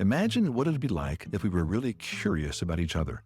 Imagine what it'd be like if we were really curious about each other.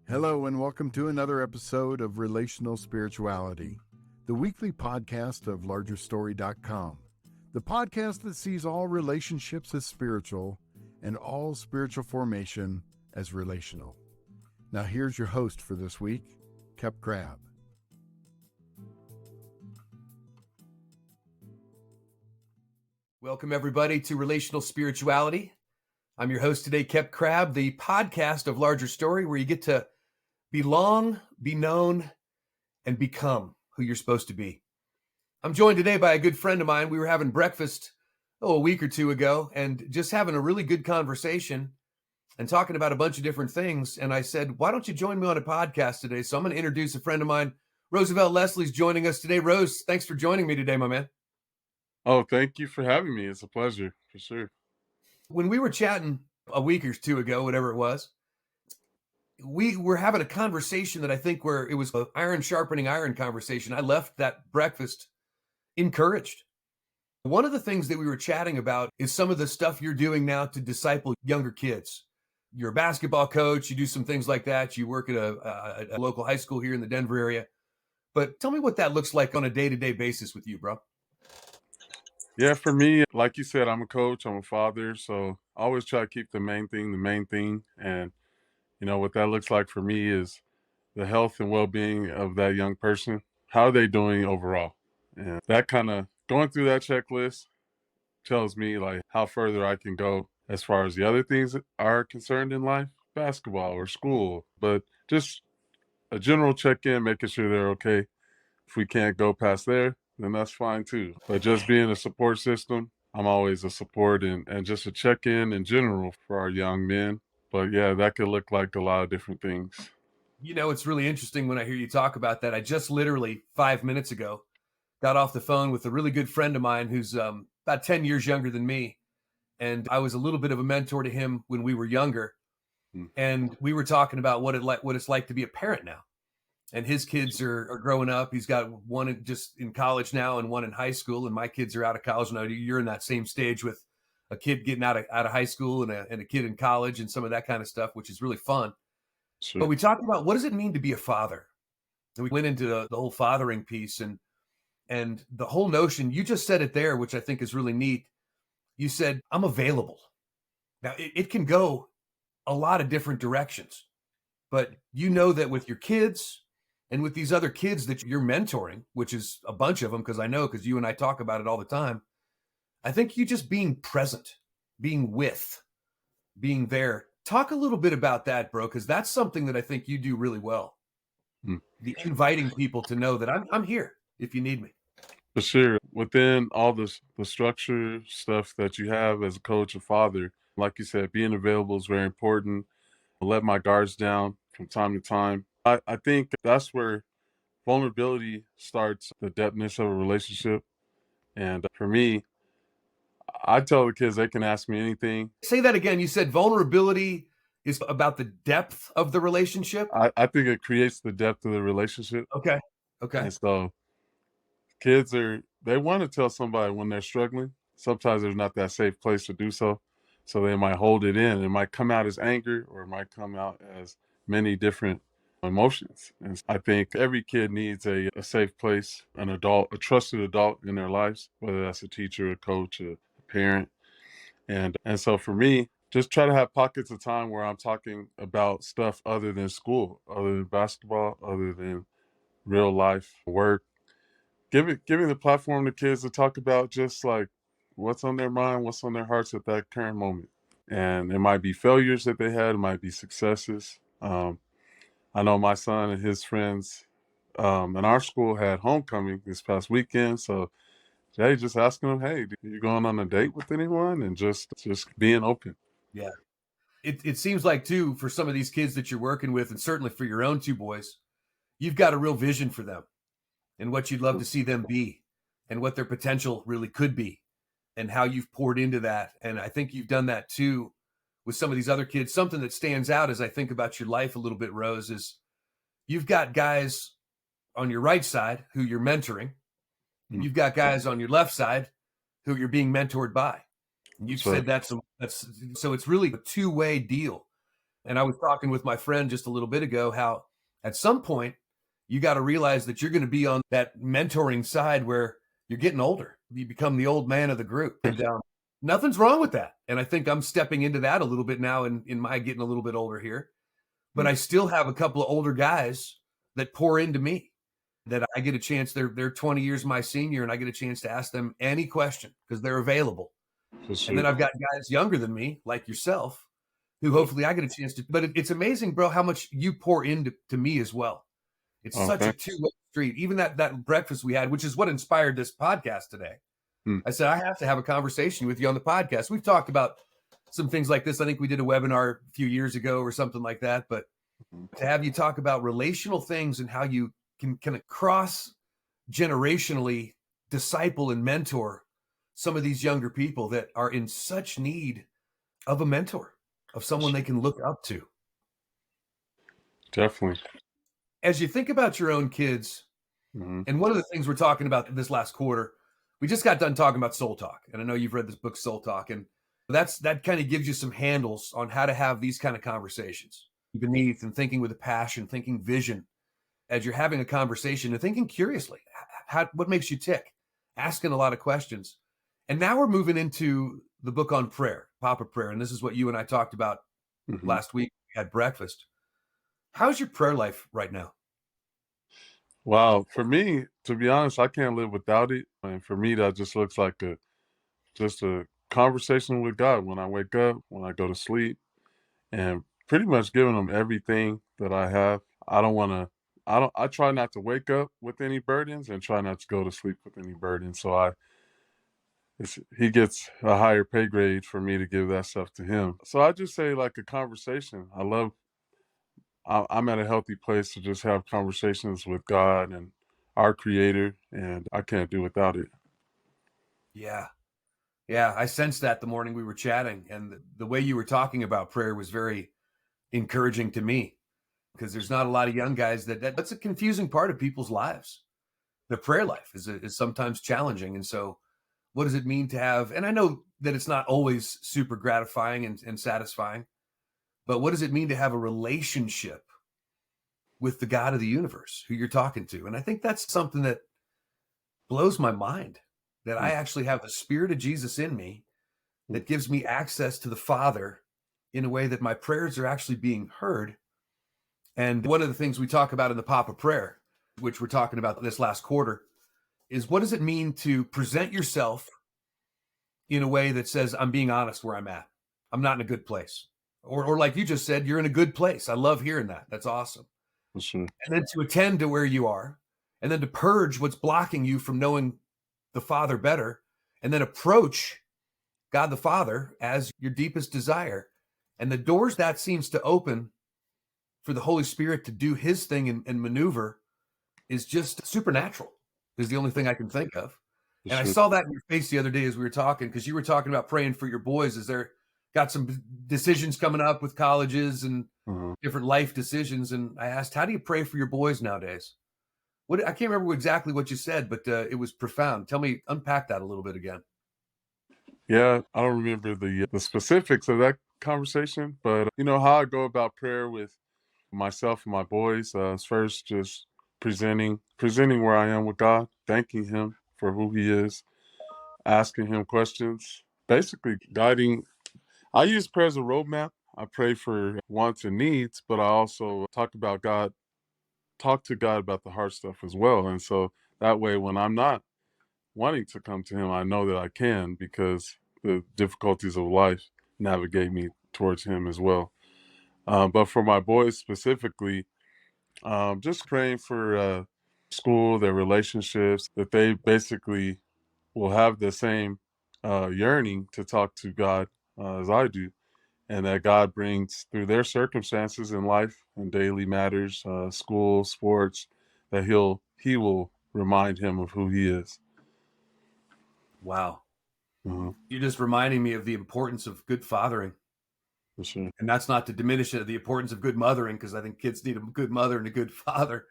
Hello, and welcome to another episode of Relational Spirituality, the weekly podcast of largerstory.com, the podcast that sees all relationships as spiritual and all spiritual formation as relational. Now, here's your host for this week, Crabb. Welcome, everybody, to Relational Spirituality. I'm your host today, Crabb, the podcast of Larger Story, where you get to belong, be known, and become who you're supposed to be. I'm joined today by a good friend of mine. We were having breakfast a week or two ago and just having a really good conversation and talking about a bunch of different things. And I said, why don't you join me on a podcast today? So I'm going to introduce a friend of mine. Roosevelt Leslie's joining us today. Rose, thanks for joining me today, my man. Oh, thank you for having me. It's a pleasure, for sure. When we were chatting a week or two ago, whatever it was, we were having a conversation that I think where it was an iron sharpening iron conversation. I left that breakfast encouraged. One of the things that we were chatting about is some of the stuff you're doing now to disciple younger kids. You're a basketball coach. You do some things like that. You work at a local high school here in the Denver area. But tell me what that looks like on a day-to-day basis with you, bro. Yeah, for me, like you said, I'm a coach, I'm a father, so I always try to keep the main thing. And, what that looks like for me is the health and well-being of that young person. How are they doing overall? And that kind of going through that checklist tells me like how further I can go as far as the other things that are concerned in life, basketball or school, but just a general check-in, making sure they're okay. If we can't go past there, then that's fine too. But just being a support system, I'm always a support and just a check-in in general for our young men. But yeah, that could look like a lot of different things. It's really interesting when I hear you talk about that. I just literally 5 minutes ago got off the phone with a really good friend of mine who's about 10 years younger than me. And I was a little bit of a mentor to him when we were younger. And we were talking about what it's like to be a parent now. And his kids are growing up. He's got one just in college now and one in high school. And my kids are out of college now. You're in that same stage with a kid getting out of high school and a kid in college and some of that kind of stuff, which is really fun. Sure. But we talked about what does it mean to be a father? And we went into the whole fathering piece and the whole notion. You just said it there, which I think is really neat. You said, I'm available. Now, it can go a lot of different directions. But you know that with your kids and with these other kids that you're mentoring, which is a bunch of them, because you and I talk about it all the time. I think you just being present, being with, being there. Talk a little bit about that, bro, because that's something that I think you do really well. The inviting people to know that I'm here if you need me. For sure. Within all the structure stuff that you have as a coach and father, like you said, being available is very important. I let my guards down from time to time. I think that's where vulnerability starts the depthness of a relationship. And for me, I tell the kids they can ask me anything. Say that again. You said vulnerability is about the depth of the relationship? I think it creates the depth of the relationship. Okay. And so kids they want to tell somebody when they're struggling. Sometimes there's not that safe place to do so. So they might hold it in. It might come out as anger or it might come out as many different emotions. And I think every kid needs a safe place, an adult, a trusted adult in their lives, whether that's a teacher, a coach, a parent. And so for me, just try to have pockets of time where I'm talking about stuff other than school, other than basketball, other than real life work. Giving the platform to kids to talk about just like what's on their mind, what's on their hearts at that current moment. And it might be failures that they had, it might be successes. I know my son and his friends in our school had homecoming this past weekend. So Jay just asking them, hey, you going on a date with anyone? And just being open. Yeah. It seems like, too, for some of these kids that you're working with, and certainly for your own two boys, you've got a real vision for them and what you'd love to see them be and what their potential really could be and how you've poured into that. And I think you've done that, too, with some of these other kids. Something that stands out as I think about your life a little bit, Rose, is you've got guys on your right side who you're mentoring, and you've got guys on your left side who you're being mentored by. You've That's right. said that's so it's really a two-way deal. And I was talking with my friend just a little bit ago how at some point you got to realize that you're going to be on that mentoring side where you're getting older. You become the old man of the group. And nothing's wrong with that. And I think I'm stepping into that a little bit now in my getting a little bit older here. But I still have a couple of older guys that pour into me that I get a chance. They're 20 years my senior, and I get a chance to ask them any question because they're available. For And then sure. I've got guys younger than me, like yourself, who hopefully I get a chance to. But it's amazing, bro, how much you pour into me as well. It's such a Okay. two-way street. Even that breakfast we had, which is what inspired this podcast today. Hmm. I said, I have to have a conversation with you on the podcast. We've talked about some things like this. I think we did a webinar a few years ago or something like that. But to have you talk about relational things and how you can kind of cross generationally disciple and mentor some of these younger people that are in such need of a mentor, of someone they can look up to. Definitely. As you think about your own kids, Hmm. and one of the things we're talking about this last quarter, we just got done talking about Soul Talk. And I know you've read this book, Soul Talk, and that kind of gives you some handles on how to have these kind of conversations beneath and thinking with a passion, thinking vision as you're having a conversation and thinking curiously. What makes you tick? Asking a lot of questions. And now we're moving into the book on prayer, Papa Prayer. And this is what you and I talked about Hmm. last week at breakfast. How's your prayer life right now? Wow. For me, to be honest, I can't live without it. And for me, that just looks like just a conversation with God when I wake up, when I go to sleep, and pretty much giving him everything that I have. I don't want to. I try not to wake up with any burdens and try not to go to sleep with any burdens. So he gets a higher pay grade for me to give that stuff to him. So I just say like a conversation. I'm at a healthy place to just have conversations with God and our creator, and I can't do without it. Yeah. Yeah. I sensed that the morning we were chatting, and the way you were talking about prayer was very encouraging to me because there's not a lot of young guys that's a confusing part of people's lives. Their prayer life is sometimes challenging. And so what does it mean to have, and I know that it's not always super gratifying and satisfying, but what does it mean to have a relationship with the God of the universe who you're talking to? And I think that's something that blows my mind, that I actually have the Spirit of Jesus in me that gives me access to the Father in a way that my prayers are actually being heard. And one of the things we talk about in the Papa Prayer, which we're talking about this last quarter, is what does it mean to present yourself in a way that says, I'm being honest where I'm at. I'm not in a good place. Or like you just said, you're in a good place. I love hearing that. That's awesome. For sure. And then to attend to where you are, and then to purge what's blocking you from knowing the Father better, and then approach God the Father as your deepest desire. And the doors that seems to open for the Holy Spirit to do his thing and maneuver is just supernatural, is the only thing I can think of. For And I sure. saw that in your face the other day as we were talking, because you were talking about praying for your boys. Is there got some decisions coming up with colleges and Uh-huh. different life decisions? And I asked, how do you pray for your boys nowadays? I can't remember exactly what you said, but it was profound. Tell me, unpack that a little bit again. Yeah, I don't remember the specifics of that conversation, but you know how I go about prayer with myself and my boys. Is first just presenting where I am with God, thanking Him for who He is, asking Him questions, basically guiding. I use prayer as a roadmap. I pray for wants and needs, but I also talk to God about the hard stuff as well. And so that way, when I'm not wanting to come to Him, I know that I can because the difficulties of life navigate me towards Him as well. But for my boys specifically, just praying for school, their relationships, that they basically will have the same yearning to talk to God as I do, and that God brings through their circumstances in life and daily matters, school, sports, that He will remind him of who He is. Wow. Uh-huh. You're just reminding me of the importance of good fathering. For sure. And that's not to diminish the importance of good mothering, because I think kids need a good mother and a good father.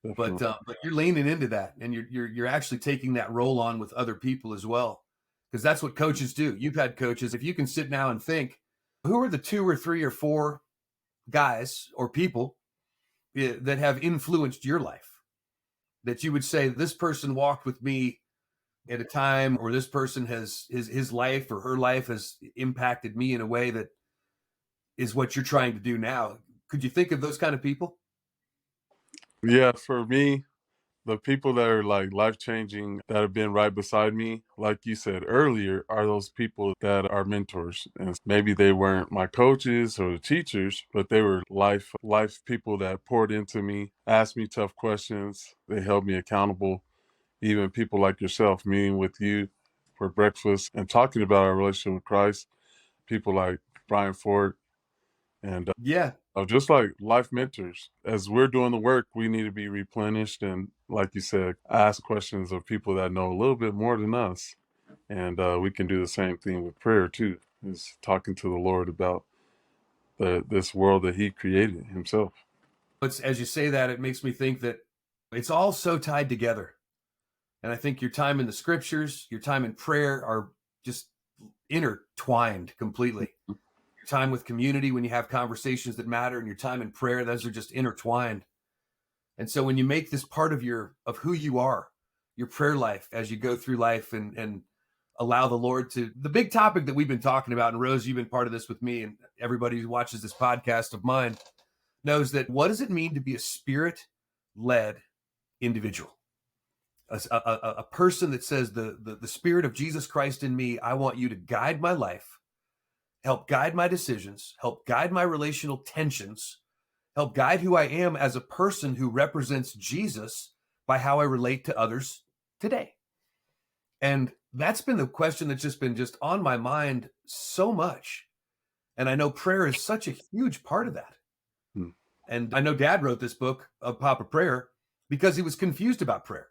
Definitely. But you're leaning into that, and you're actually taking that role on with other people as well, because that's what coaches do. You've had coaches. If you can sit now and think, who are the 2 or 3 or 4 guys or people that have influenced your life, that you would say, this person walked with me at a time, or this person has his life or her life has impacted me in a way that is what you're trying to do now. Could you think of those kind of people? Yeah, for me, the people that are like life changing that have been right beside me, like you said earlier, are those people that are mentors. And maybe they weren't my coaches or the teachers, but they were life people that poured into me, asked me tough questions. They held me accountable. Even people like yourself, meeting with you for breakfast and talking about our relationship with Christ. People like Brian Ford and Yeah. just like life mentors. As we're doing the work, we need to be replenished and, like you said, ask questions of people that know a little bit more than us. And we can do the same thing with prayer too, is talking to the Lord about this world that He created Himself. But as you say that, it makes me think that it's all so tied together. And I think your time in the scriptures, your time in prayer are just intertwined completely. Your time with community, when you have conversations that matter, and your time in prayer, those are just intertwined. And so when you make this part of who you are, your prayer life as you go through life, and allow the Lord to, the big topic that we've been talking about, and Rose, you've been part of this with me, and everybody who watches this podcast of mine knows that, what does it mean to be a spirit-led individual? A person that says, the Spirit of Jesus Christ in me, I want you to guide my life, help guide my decisions, help guide my relational tensions, help guide who I am as a person who represents Jesus by how I relate to others today. And that's been the question that's just been on my mind so much. And I know prayer is such a huge part of that. Hmm. And I know Dad wrote this book, of Papa Prayer, because he was confused about prayer.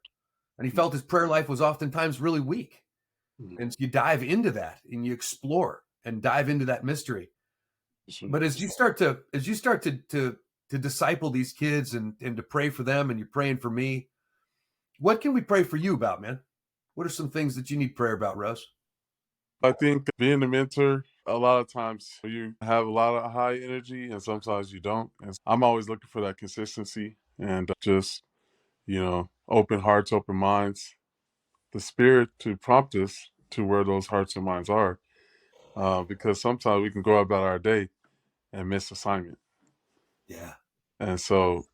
And he felt his prayer life was oftentimes really weak. And so you dive into that and you explore and dive into that mystery. But as you start to disciple these kids and to pray for them, and you're praying for me, what can we pray for you about, man? What are some things that you need prayer about, Rose? I think being a mentor, a lot of times you have a lot of high energy and sometimes you don't. And I'm always looking for that consistency and just, open hearts, open minds, the Spirit to prompt us to where those hearts and minds are. Because sometimes we can go about our day and miss assignment. Yeah. And so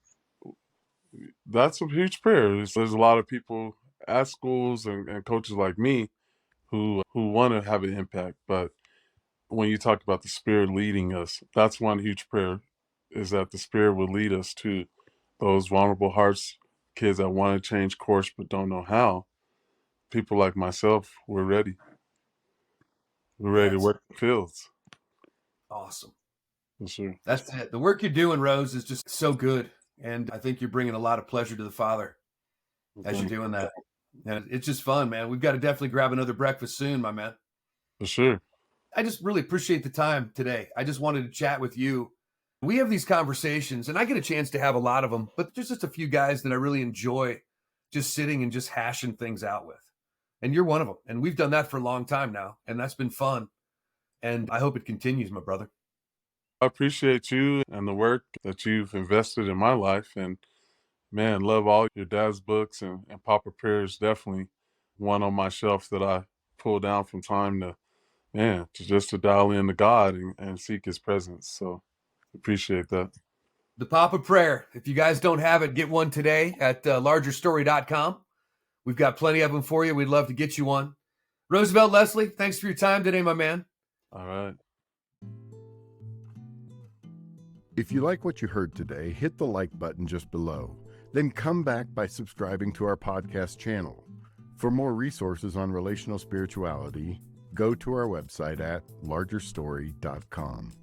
that's a huge prayer. There's a lot of people at schools and coaches like me who want to have an impact. But when you talk about the Spirit leading us, that's one huge prayer, is that the Spirit will lead us to those vulnerable hearts, kids that want to change course but don't know how. People like myself, we're ready. We're ready to work the fields. Awesome. For sure. That's it. The work you're doing, Rose, is just so good. And I think you're bringing a lot of pleasure to the Father as you're doing that. And it's just fun, man. We've got to definitely grab another breakfast soon, my man. For sure. I just really appreciate the time today. I just wanted to chat with you. We have these conversations, and I get a chance to have a lot of them, but there's just a few guys that I really enjoy just sitting and just hashing things out with. And you're one of them. And we've done that for a long time now, and that's been fun. And I hope it continues, my brother. I appreciate you and the work that you've invested in my life. And man, love all your dad's books, and Papa Prayer is definitely one on my shelf that I pull down from time to dial in to God and seek His presence. So appreciate that. The Papa Prayer. If you guys don't have it, get one today at largerstory.com. We've got plenty of them for you. We'd love to get you one. Roosevelt Leslie, thanks for your time today, my man. All right. If you like what you heard today, hit the like button just below. Then come back by subscribing to our podcast channel. For more resources on relational spirituality, go to our website at largerstory.com.